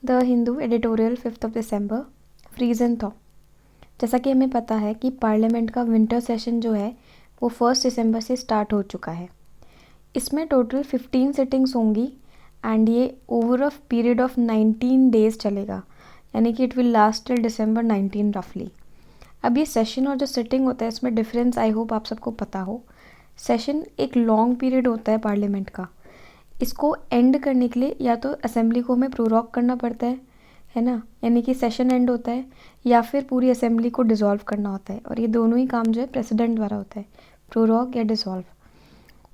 The Hindu editorial 5 December, freeze and thaw. जैसा कि हमें पता है कि पार्लियामेंट का विंटर सेशन जो है वो 1 दिसंबर से स्टार्ट हो चुका है। इसमें टोटल 15 सिटिंग्स होंगी एंड ये over a period of 19 days चलेगा, यानी कि it will last till December 19 रफली। अब ये सेशन और जो सिटिंग होता है इसमें डिफरेंस आई होप आप सबको पता हो। सेशन एक लॉन्ग पीरियड होता है पार्लियामेंट का, इसको एंड करने के लिए या तो असेंबली को हमें प्रोरॉग करना पड़ता है ना, यानी कि सेशन एंड होता है, या फिर पूरी असेंबली को डिसॉल्व करना होता है, और ये दोनों ही काम जो है प्रेसिडेंट द्वारा होता है, प्रोरॉग या डिसॉल्व।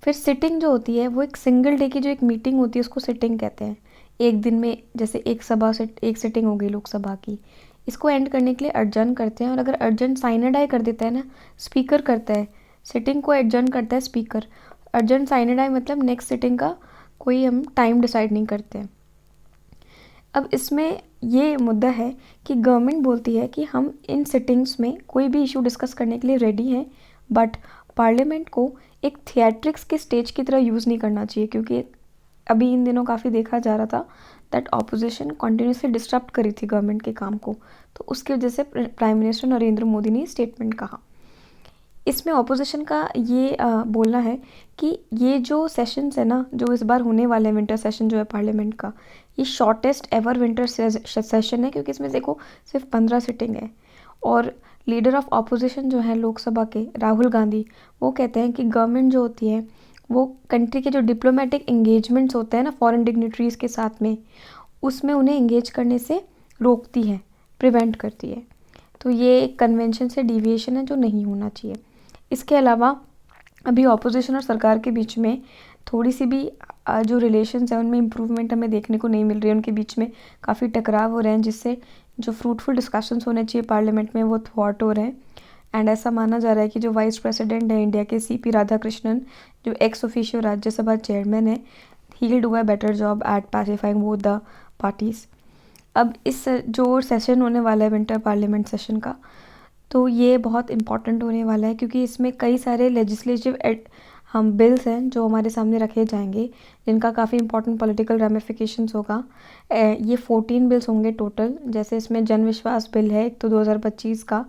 फिर सिटिंग जो होती है वो एक सिंगल डे की जो एक मीटिंग होती है उसको सिटिंग कहते हैं। एक दिन में जैसे एक सिटिंग हो गई लोकसभा की, इसको एंड करने के लिए अर्जन करते हैं, और अगर अर्जन साइनेडाई कर देता है ना, स्पीकर करता है, सिटिंग को एडजर्न करता है स्पीकर। अर्जन साइनेडाई मतलब नेक्स्ट सिटिंग का कोई हम टाइम डिसाइड नहीं करते हैं। अब इसमें ये मुद्दा है कि गवर्नमेंट बोलती है कि हम इन सिटिंग्स में कोई भी इशू डिस्कस करने के लिए रेडी हैं, बट पार्लियामेंट को एक थिएट्रिक्स के स्टेज की तरह यूज़ नहीं करना चाहिए, क्योंकि अभी इन दिनों काफ़ी देखा जा रहा था दैट ऑपोजिशन कंटिन्यूसली डिस्टर्ब करी थी गवर्नमेंट के काम को, तो उसकी वजह से प्राइम मिनिस्टर नरेंद्र मोदी ने स्टेटमेंट कहा। इसमें ऑपोजिशन का ये बोलना है कि ये जो सेशंस है ना, जो इस बार होने वाले हैं विंटर सेशन जो है पार्लियामेंट का, ये शॉर्टेस्ट एवर विंटर सेशन है, क्योंकि इसमें देखो सिर्फ 15 सिटिंग है। और लीडर ऑफ ऑपोजिशन जो है लोकसभा के राहुल गांधी, वो कहते हैं कि गवर्नमेंट जो होती है वो कंट्री के जो डिप्लोमेटिक इंगेजमेंट्स होते हैं ना फॉरेन डिग्निटरीज़ के साथ में, उसमें उन्हें इंगेज करने से रोकती है, प्रिवेंट करती है। तो ये एक कन्वेंशन से डिविएशन है जो नहीं होना चाहिए। इसके अलावा अभी ऑपोजिशन और सरकार के बीच में थोड़ी सी भी जो रिलेशंस हैं उनमें इम्प्रूवमेंट हमें देखने को नहीं मिल रही है, उनके बीच में काफ़ी टकराव हो रहे हैं, जिससे जो फ्रूटफुल डिस्कशंस होने चाहिए पार्लियामेंट में वो थ्वाट हो रहे हैं। एंड ऐसा माना जा रहा है कि जो वाइस प्रेसिडेंट है इंडिया के CP राधाकृष्णन, जो एक्स ऑफिशियो राज्यसभा चेयरमैन है, he will do a better job eight pacifying both the parties. अब इस जो सेशन होने वाला है विंटर पार्लियामेंट सेशन का, तो ये बहुत इम्पॉर्टेंट होने वाला है, क्योंकि इसमें कई सारे लेजिस्लेटिव हम बिल्स हैं जो हमारे सामने रखे जाएंगे, जिनका काफ़ी इंपॉर्टेंट पॉलिटिकल रेमिफिकेशंस होगा। ये 14 बिल्स होंगे टोटल। जैसे इसमें जन विश्वास बिल है एक तो 2025 का,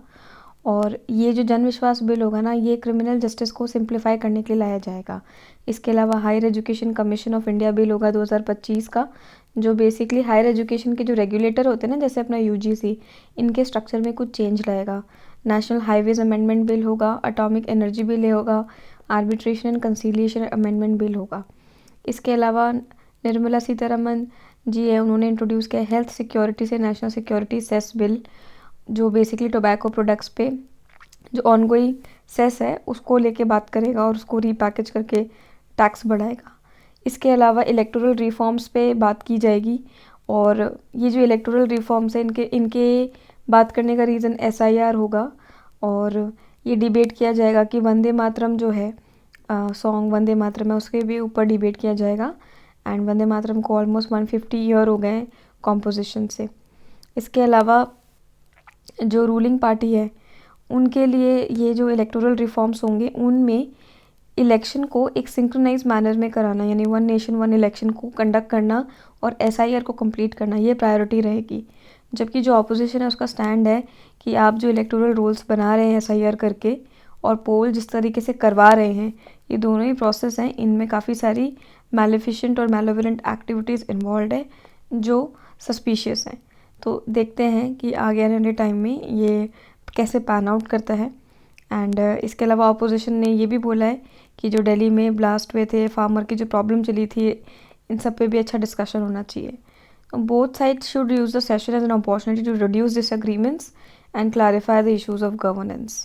और ये जो जन विश्वास बिल होगा ना, ये क्रिमिनल जस्टिस को सिंप्लीफाई करने के लिए लाया जाएगा। इसके अलावा higher education commission of India bill होगा 2025 का, जो बेसिकली हायर एजुकेशन के जो रेगुलेटर होते हैं ना, जैसे अपना UGC, इनके स्ट्रक्चर में कुछ चेंज लाएगा। नेशनल हाईवेज अमेंडमेंट बिल होगा, अटॉमिक एनर्जी बिल होगा, arbitration and conciliation amendment bill होगा। इसके अलावा निर्मला सीतारमन जी है, उन्होंने इंट्रोड्यूस किया हेल्थ सिक्योरिटी से नेशनल सिक्योरिटी सेस बिल, जो बेसिकली टोबैको प्रोडक्ट्स पे जो ऑनगोइंग सेस है उसको लेके बात करेगा और उसको रीपैकेज करके टैक्स बढ़ाएगा। इसके अलावा इलेक्टोरल रिफॉर्म्स पे बात की जाएगी, और ये जो इलेक्टोरल रिफॉर्म्स है इनके बात करने का रीज़न SIR होगा, और ये डिबेट किया जाएगा कि वंदे मातरम जो है सॉन्ग वंदे मातरम है, उसके भी ऊपर डिबेट किया जाएगा। एंड वंदे मातरम को ऑलमोस्ट 150 ईयर हो गए हैं कॉम्पोजिशन से। इसके अलावा जो रूलिंग पार्टी है उनके लिए ये जो इलेक्टोरल रिफॉर्म्स होंगे उनमें इलेक्शन को एक सिंक्रोनाइज मैनर में कराना, यानी 1 नेशन 1 इलेक्शन को कंडक्ट करना और SIR को कंप्लीट करना, ये प्रायोरिटी रहेगी। जबकि जो ऑपोजिशन है उसका स्टैंड है कि आप जो इलेक्टोरल रोल्स बना रहे हैं SIR करके, और पोल जिस तरीके से करवा रहे हैं, ये दोनों ही प्रोसेस हैं, इनमें काफ़ी सारी मैलिफिशेंट और मैलोवेलेंट एक्टिविटीज़ इन्वॉल्व है जो सस्पिशियस हैं। तो देखते हैं कि आगे आने वाले टाइम में ये कैसे पैन आउट करता है। एंड इसके अलावा ऑपोजिशन ने ये भी बोला है कि जो दिल्ली में ब्लास्ट हुए थे, फार्मर की जो प्रॉब्लम चली थी, इन सब पे भी अच्छा डिस्कशन होना चाहिए। Both sides should use the session as an opportunity to reduce disagreements and clarify the issues of governance.